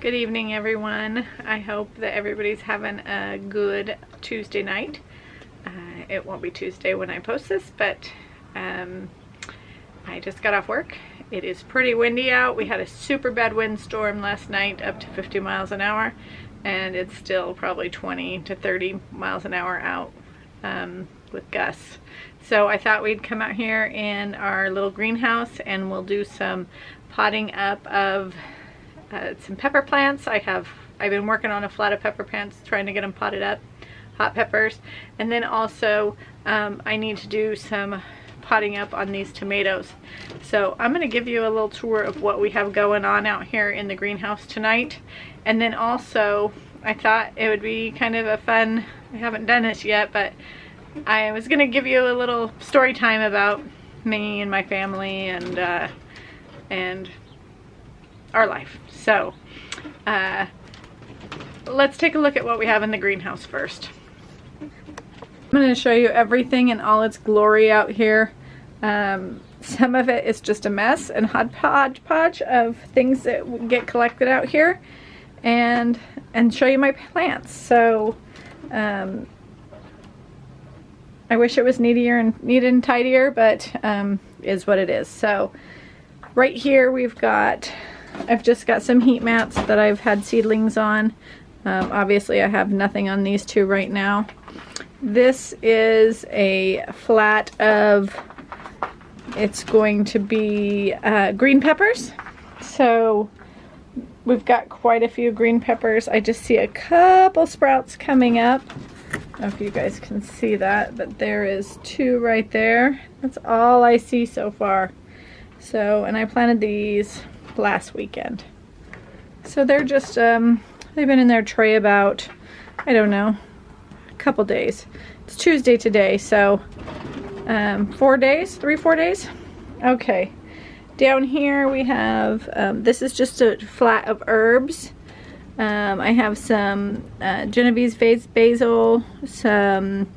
Good evening, everyone. I hope that everybody's having a good Tuesday night. It won't be Tuesday when I post this, but I just got off work. It is pretty windy out. We had a super bad windstorm last night, up to 50 miles an hour, and it's still probably 20 to 30 miles an hour out with gusts. So I thought we'd come out here in our little greenhouse and we'll do some potting up of some pepper plants. I've been working on a flat of pepper plants, trying to get them potted up, hot peppers, and then also I need to do some potting up on these tomatoes. So I'm going to give you a little tour of what we have going on out here in the greenhouse tonight, and then also I thought it would be kind of a fun, I haven't done this yet, but I was going to give you a little story time about me and my family and our life. So let's take a look at what we have in the greenhouse first. I'm going to show you everything in all its glory out here. Some of it is just a mess and hodgepodge of things that get collected out here, and show you my plants. So I wish it was neat and tidier, but is what it is. So right here I've just got some heat mats that I've had seedlings on. Obviously I have nothing on these two right now. This is a flat of, it's going to be green peppers. So we've got quite a few green peppers. I just see a couple sprouts coming up. I don't know if you guys can see that, but there is two right there. That's all I see so far. So, and I planted these last weekend. So they're just, they've been in their tray about, I don't know, a couple days. It's Tuesday today, so 4 days, 3-4 days. Okay, down here we have, this is just a flat of herbs. I have some Genovese basil, some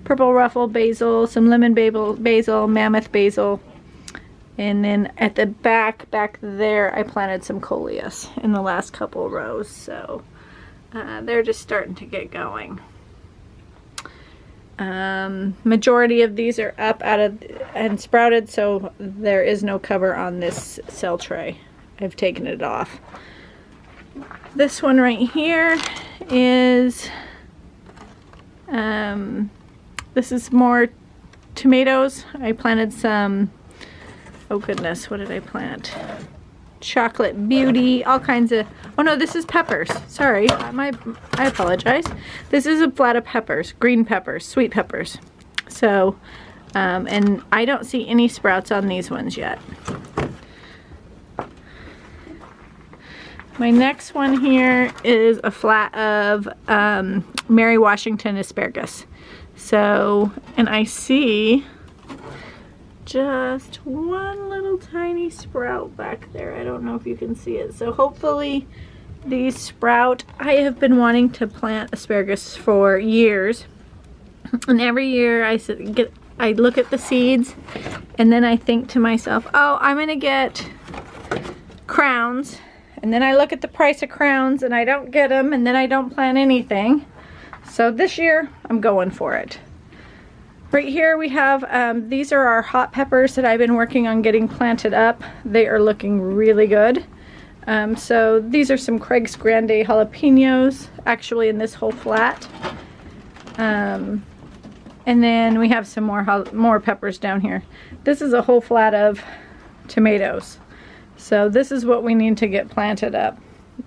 purple ruffle basil, some lemon basil, mammoth basil, and then at the back there I planted some coleus in the last couple rows. So they're just starting to get going. Majority of these are up and sprouted, so there is no cover on this cell tray. I've taken it off. This one right here is, this is more tomatoes. I planted some, oh goodness, what did I plant? Chocolate Beauty, all kinds of, oh no, this is peppers. Sorry, I apologize. This is a flat of peppers, green peppers, sweet peppers. So, and I don't see any sprouts on these ones yet. My next one here is a flat of Mary Washington asparagus. So, and I see just one little tiny sprout back there. I don't know if you can see it. So hopefully these sprout. I have been wanting to plant asparagus for years. And every year I look at the seeds and then I think to myself, oh, I'm gonna get crowns. And then I look at the price of crowns and I don't get them, and then I don't plant anything. So this year I'm going for it. Right here we have, these are our hot peppers that I've been working on getting planted up. They are looking really good. So these are some Craig's Grande jalapenos, actually in this whole flat. And then we have some more peppers down here. This is a whole flat of tomatoes. So this is what we need to get planted up.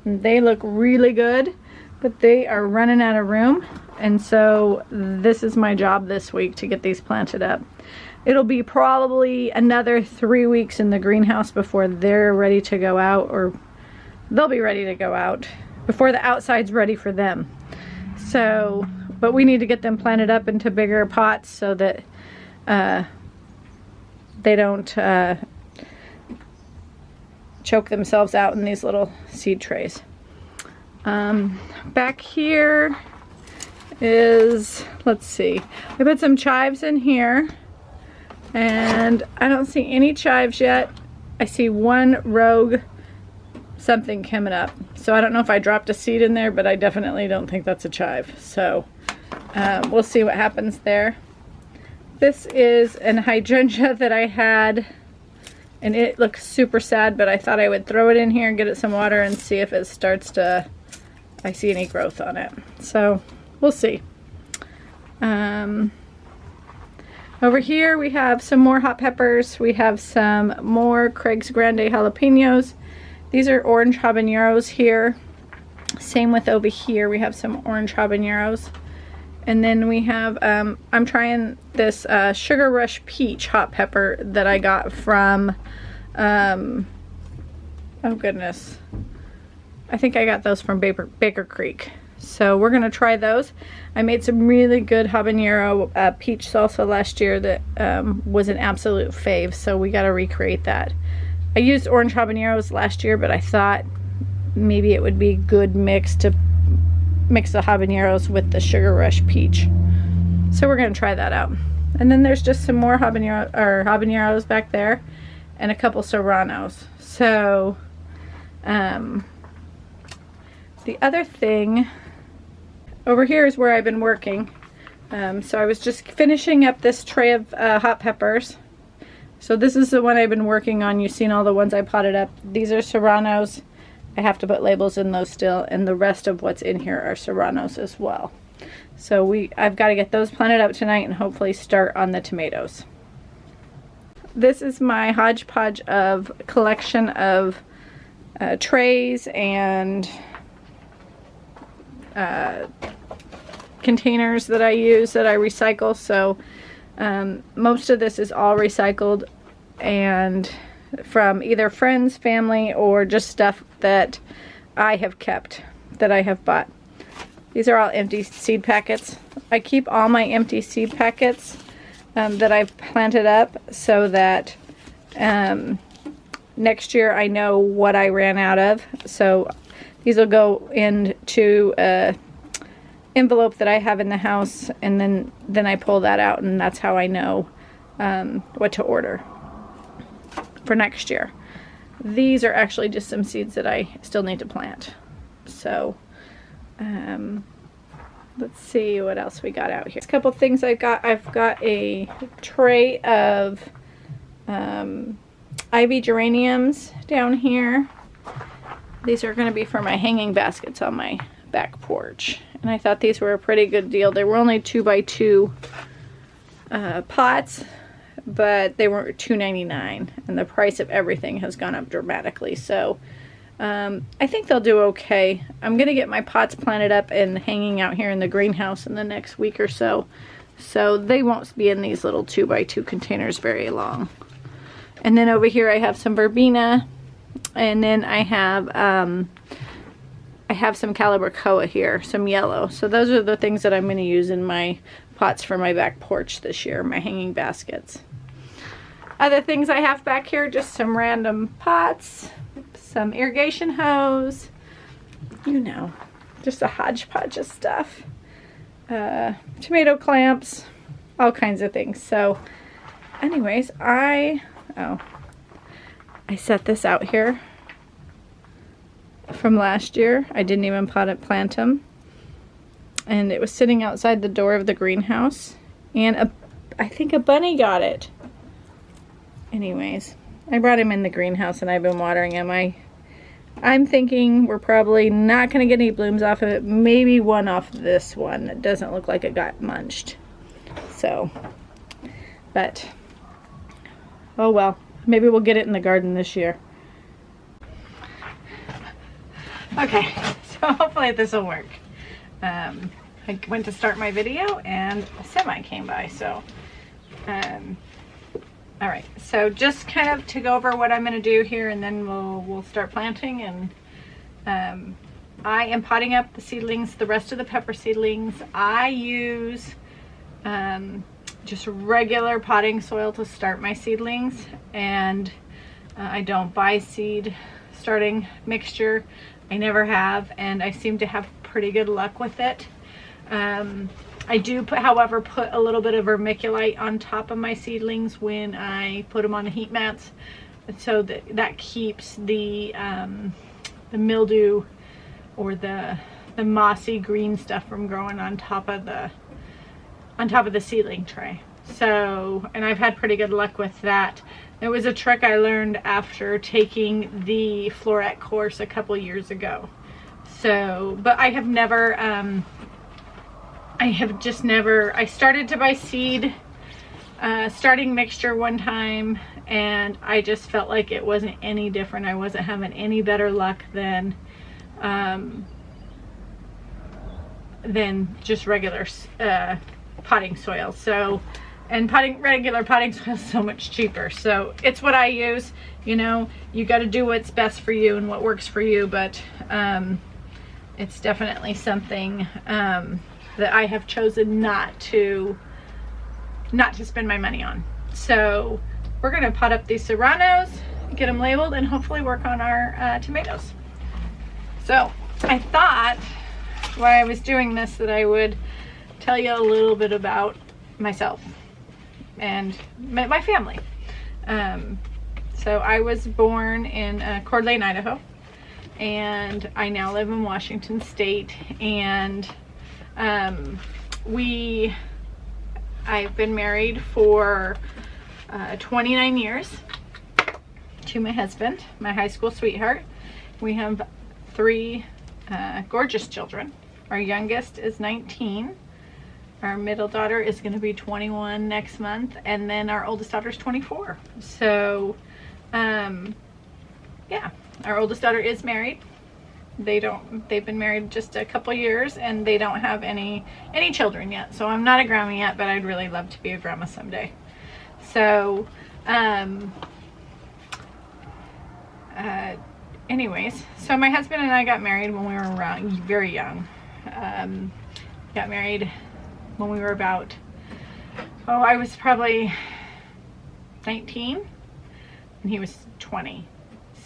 They look really good, but they are running out of room. And so this is my job this week, to get these planted up. It'll be probably another 3 weeks in the greenhouse before they're ready to go out, or they'll be ready to go out before the outside's ready for them. So, but we need to get them planted up into bigger pots so that they don't choke themselves out in these little seed trays. Back here is, let's see, I put some chives in here and I don't see any chives yet. I see one rogue something coming up. So I don't know if I dropped a seed in there, but I definitely don't think that's a chive. So we'll see what happens there. This is an hydrangea that I had, and it looks super sad, but I thought I would throw it in here and get it some water and see if it starts to, I see any growth on it. So we'll see. Over here we have some more hot peppers. We have some more Craig's Grande jalapenos. These are orange habaneros here. Same with over here, we have some orange habaneros. And then we have, I'm trying this Sugar Rush Peach hot pepper that I got from, oh goodness, I think I got those from Baker Creek. So we're gonna try those. I made some really good habanero peach salsa last year that was an absolute fave, so we gotta recreate that. I used orange habaneros last year, but I thought maybe it would be a good mix to mix the habaneros with the Sugar Rush Peach. So we're gonna try that out. And then there's just some more habaneros back there and a couple serranos. So the other thing over here is where I've been working. So I was just finishing up this tray of hot peppers. So this is the one I've been working on. You've seen all the ones I potted up. These are serranos. I have to put labels in those still, and the rest of what's in here are serranos as well. So I've got to get those planted out tonight and hopefully start on the tomatoes. This is my hodgepodge of collection of trays and containers that I use, that I recycle. So most of this is all recycled and from either friends, family, or just stuff that I have kept, that I have bought. These are all empty seed packets. I keep all my empty seed packets that I've planted up so that next year I know what I ran out of. So these will go into a envelope that I have in the house, and then I pull that out, and that's how I know what to order for next year. These are actually just some seeds that I still need to plant. So let's see what else we got out here. A couple things I've got a tray of ivy geraniums down here. These are going to be for my hanging baskets on my back porch, and I thought these were a pretty good deal. They were only 2x2 pots, but they were $2.99, and the price of everything has gone up dramatically. So I think they'll do okay. I'm gonna get my pots planted up and hanging out here in the greenhouse in the next week or so, so they won't be in these little 2x2 containers very long. And then over here I have some verbena, and then I have some calibrachoa here, some yellow. So those are the things that I'm going to use in my pots for my back porch this year, my hanging baskets. Other things I have back here, just some random pots, some irrigation hose, you know, just a hodgepodge of stuff. Tomato clamps, all kinds of things. So anyways, I set this out here from last year. I didn't even plant them, and it was sitting outside the door of the greenhouse, and I think a bunny got it. Anyways, I brought him in the greenhouse and I've been watering him. I'm thinking we're probably not going to get any blooms off of it. Maybe one off this one. It doesn't look like it got munched. So, but oh well, maybe we'll get it in the garden this year. Okay, so hopefully this will work. I went to start my video and a semi came by, so all right, so just kind of to go over what I'm going to do here, and then we'll start planting. And I am potting up the seedlings, the rest of the pepper seedlings. I use just regular potting soil to start my seedlings, and I don't buy seed starting mixture. I never have, and I seem to have pretty good luck with it. I do, however, put a little bit of vermiculite on top of my seedlings when I put them on the heat mats, so that keeps the mildew or the mossy green stuff from growing on top of the seedling tray. So, and I've had pretty good luck with that. It was a trick I learned after taking the Floret course a couple years ago. So, but I have never, I started to buy seed, starting mixture one time, and I just felt like it wasn't any different. I wasn't having any better luck than just regular potting soil. So, and regular potting soil is so much cheaper. So it's what I use. You know, you got to do what's best for you and what works for you. But it's definitely something that I have chosen not to spend my money on. So we're gonna pot up these serranos, get them labeled, and hopefully work on our tomatoes. So I thought while I was doing this that I would tell you a little bit about myself and my family. So I was born in Coeur d'Alene, Idaho, and I now live in Washington State. And I've been married for 29 years to my husband, my high school sweetheart. We have 3 gorgeous children. Our youngest is 19. Our middle daughter is going to be 21 next month, and then our oldest daughter is 24. So, yeah, our oldest daughter is married. They've been married just a couple years, and they don't have any children yet. So I'm not a grandma yet, but I'd really love to be a grandma someday. So, anyways, so my husband and I got married when we were very young. Got married when we were about, I was probably 19 and he was 20.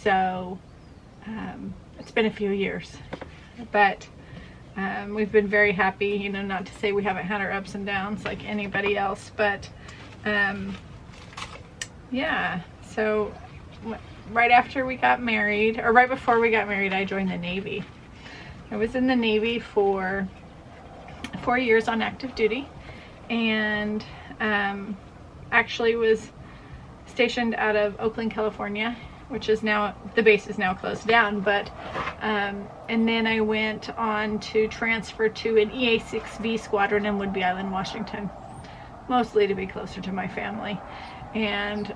So it's been a few years, but we've been very happy. You know, not to say we haven't had our ups and downs like anybody else, but yeah. So right after we got married, or right before we got married, I joined the Navy. I was in the Navy for 4 years on active duty, and actually was stationed out of Oakland, California, which is now, the base is now closed down, but and then I went on to transfer to an EA-6B squadron in Whidbey Island, Washington, mostly to be closer to my family. And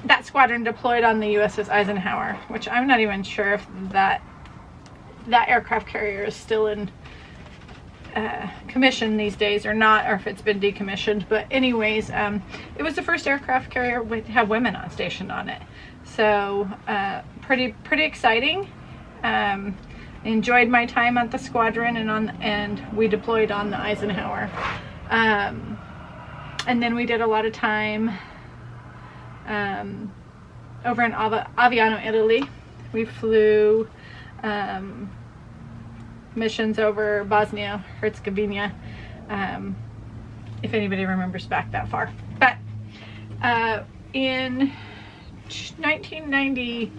that squadron deployed on the USS Eisenhower, which I'm not even sure if that aircraft carrier is still in commission these days or not, or if it's been decommissioned. But anyways, it was the first aircraft carrier to have women stationed on it. So pretty exciting. Enjoyed my time at the squadron, and we deployed on the Eisenhower. And then we did a lot of time over in Aviano, Italy. We flew missions over Bosnia, Herzegovina, if anybody remembers back that far. But in 1990,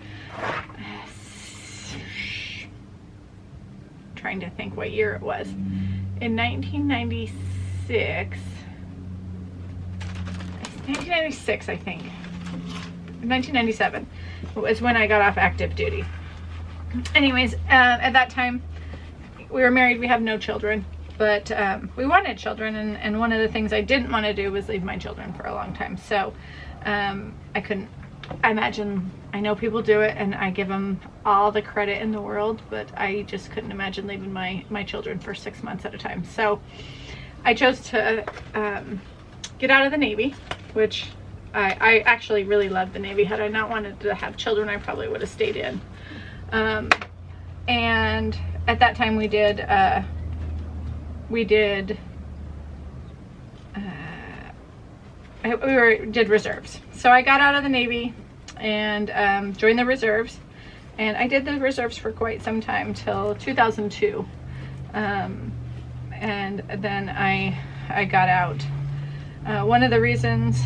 trying to think what year it was. In 1996, I think. 1997 was when I got off active duty. Anyways, at that time, we were married. We have no children, but we wanted children, and one of the things I didn't want to do was leave my children for a long time. So I couldn't imagine. I know people do it, and I give them all the credit in the world, but I just couldn't imagine leaving my children for 6 months at a time. So I chose to get out of the Navy, which I actually really loved the Navy. Had I not wanted to have children, I probably would have stayed in. And at that time we did reserves. So I got out of the Navy and joined the reserves, and I did the reserves for quite some time, till 2002. And then I got out. One of the reasons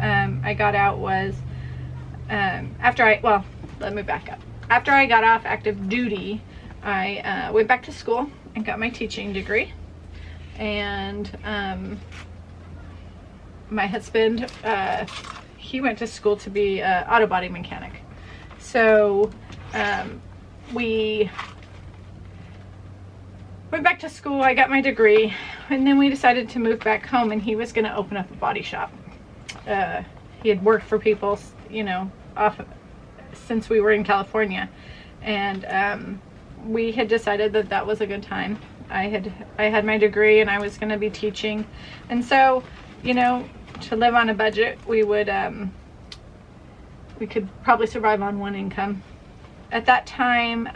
I got out was let me back up. After I got off active duty, I went back to school and got my teaching degree. And my husband, he went to school to be an auto body mechanic. So we went back to school, I got my degree, and then we decided to move back home, and he was going to open up a body shop. He had worked for people, you know, since we were in California, and we had decided that that was a good time. I had my degree and I was going to be teaching, and so, you know, to live on a budget, we could probably survive on one income. At that time,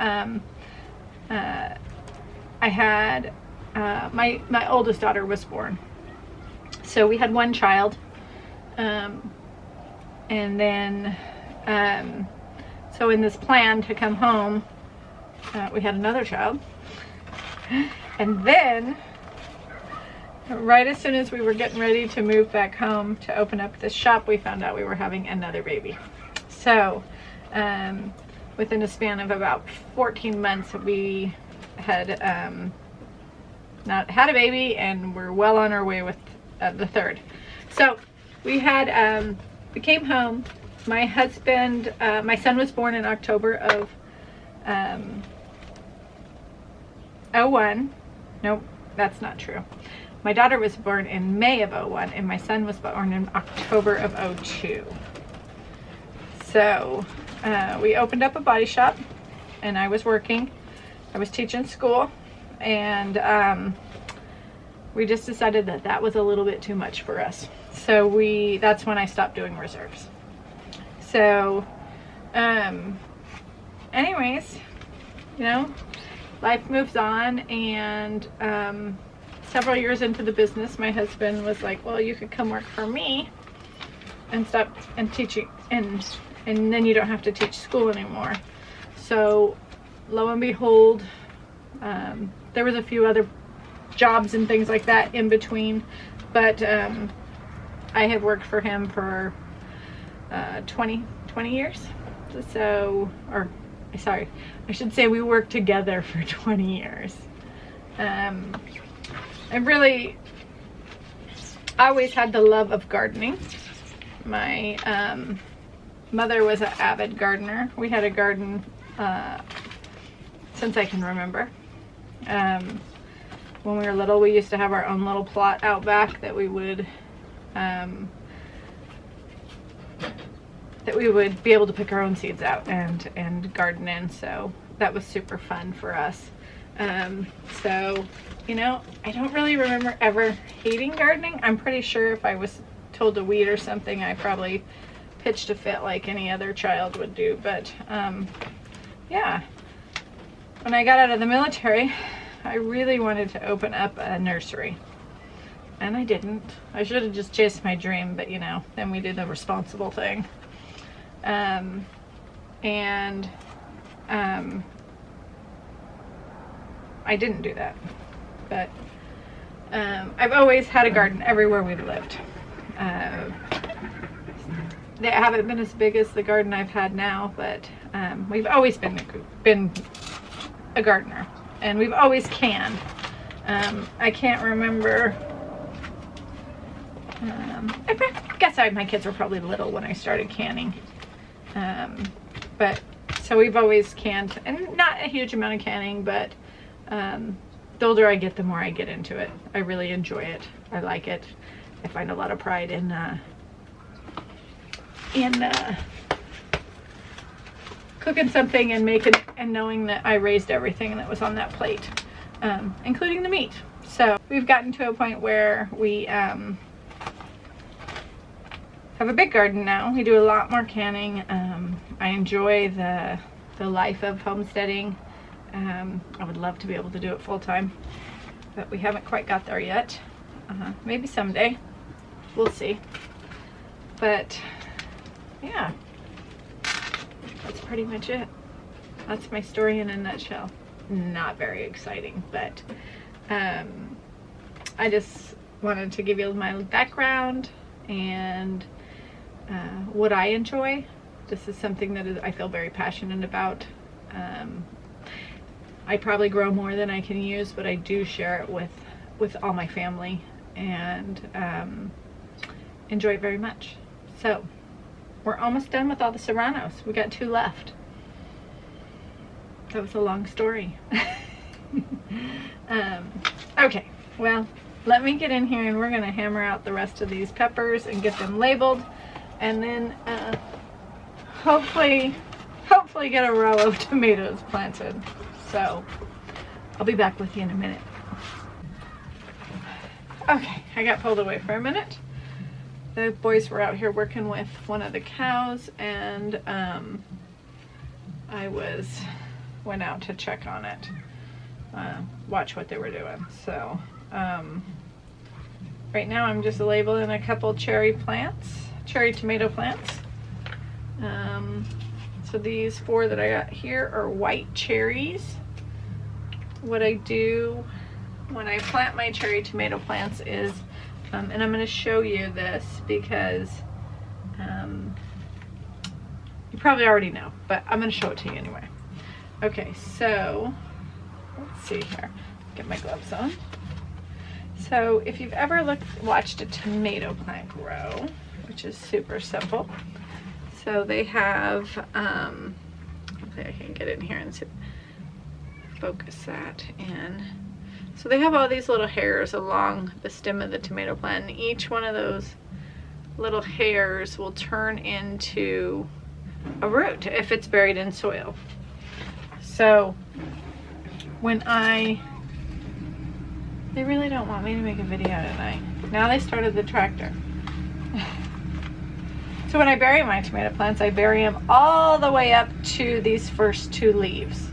I had my oldest daughter was born, so we had one child, and then so in this plan to come home, we had another child, and then right as soon as we were getting ready to move back home to open up this shop, we found out we were having another baby. So within a span of about 14 months, we had not had a baby, and we're well on our way with the third. So we had we came home. My husband, my son was born in October of 01. Nope, that's not true. My daughter was born in May of 01, and my son was born in October of 02. So we opened up a body shop, and I was working. I was teaching school, and we just decided that that was a little bit too much for us. So that's when I stopped doing reserves. So anyways, you know, life moves on, and several years into the business, my husband was like, well, you could come work for me and stop and teaching, and then you don't have to teach school anymore. So lo and behold, there was a few other jobs and things like that in between, but I have worked for him for 20 years. So, or sorry, I should say we worked together for 20 years. I really always had the love of gardening. My mother was an avid gardener. We had a garden since I can remember. When we were little, we used to have our own little plot out back that we would be able to pick our own seeds out and garden in. So that was super fun for us. So, you know, I don't really remember ever hating gardening. I'm pretty sure if I was told to weed or something, I probably pitched a fit like any other child would do. But yeah, when I got out of the military, I really wanted to open up a nursery, and I didn't. I should have just chased my dream, but you know, then we did the responsible thing. I didn't do that, but I've always had a garden everywhere we've lived. They haven't been as big as the garden I've had now, but we've always been a gardener, and we've always canned. I can't remember. I guess my kids were probably little when I started canning. But so we've always canned, and not a huge amount of canning, but the older I get, the more I get into it. I really enjoy it. I like it. I find a lot of pride in cooking something and making and knowing that I raised everything that was on that plate, including the meat. So we've gotten to a point where we have a big garden now. We do a lot more canning. I enjoy the life of homesteading. I would love to be able to do it full time, but we haven't quite got there yet. Maybe someday. We'll see. But yeah, that's pretty much it. That's my story in a nutshell. Not very exciting, but I just wanted to give you my background and what I enjoy. This is something that I feel very passionate about. I probably grow more than I can use, but I do share it with all my family, and enjoy it very much. So we're almost done with all the serranos. We got 2 left. That was a long story. Okay, well, let me get in here and we're gonna hammer out the rest of these peppers and get them labeled, and then hopefully get a row of tomatoes planted. So I'll be back with you in a minute. Okay, I got pulled away for a minute. The boys were out here working with one of the cows, and I went out to check on it, watch what they were doing. So right now I'm just labeling a couple cherry tomato plants. So these 4 that I got here are white cherries. What I do when I plant my cherry tomato plants is, and I'm going to show you this because you probably already know, but I'm going to show it to you anyway. Okay, so let's see here. Get my gloves on. So if you've ever watched a tomato plant grow, which is super simple. So they have, hopefully I can get in here and focus that in. So they have all these little hairs along the stem of the tomato plant, and each one of those little hairs will turn into a root if it's buried in soil. So when they really don't want me to make a video tonight. Now they started the tractor. So when I bury my tomato plants, I bury them all the way up to these first 2 leaves.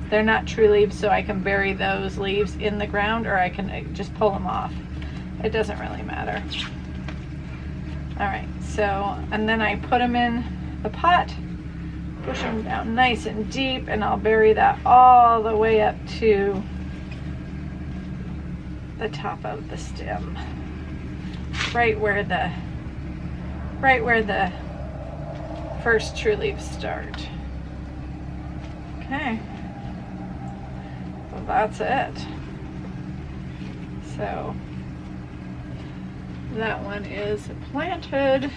They're not true leaves, so I can bury those leaves in the ground, or I can just pull them off. It doesn't really matter. All right, so, and then I put them in the pot, push them down nice and deep, and I'll bury that all the way up to the top of the stem, right where the first true leaves start. Okay, so that's it. So that one is planted.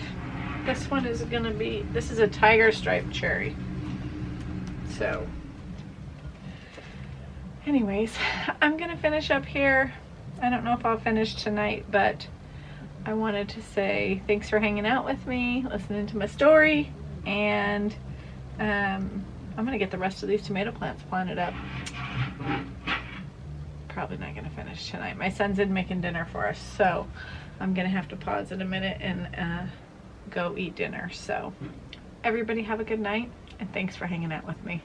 This one is gonna be, this is a tiger stripe cherry. So anyways, I'm gonna finish up here. I don't know if I'll finish tonight, but I wanted to say thanks for hanging out with me, listening to my story, and I'm gonna get the rest of these tomato plants planted up. Probably not gonna finish tonight. My son's in making dinner for us, so I'm gonna have to pause in a minute and go eat dinner. So everybody have a good night, and thanks for hanging out with me.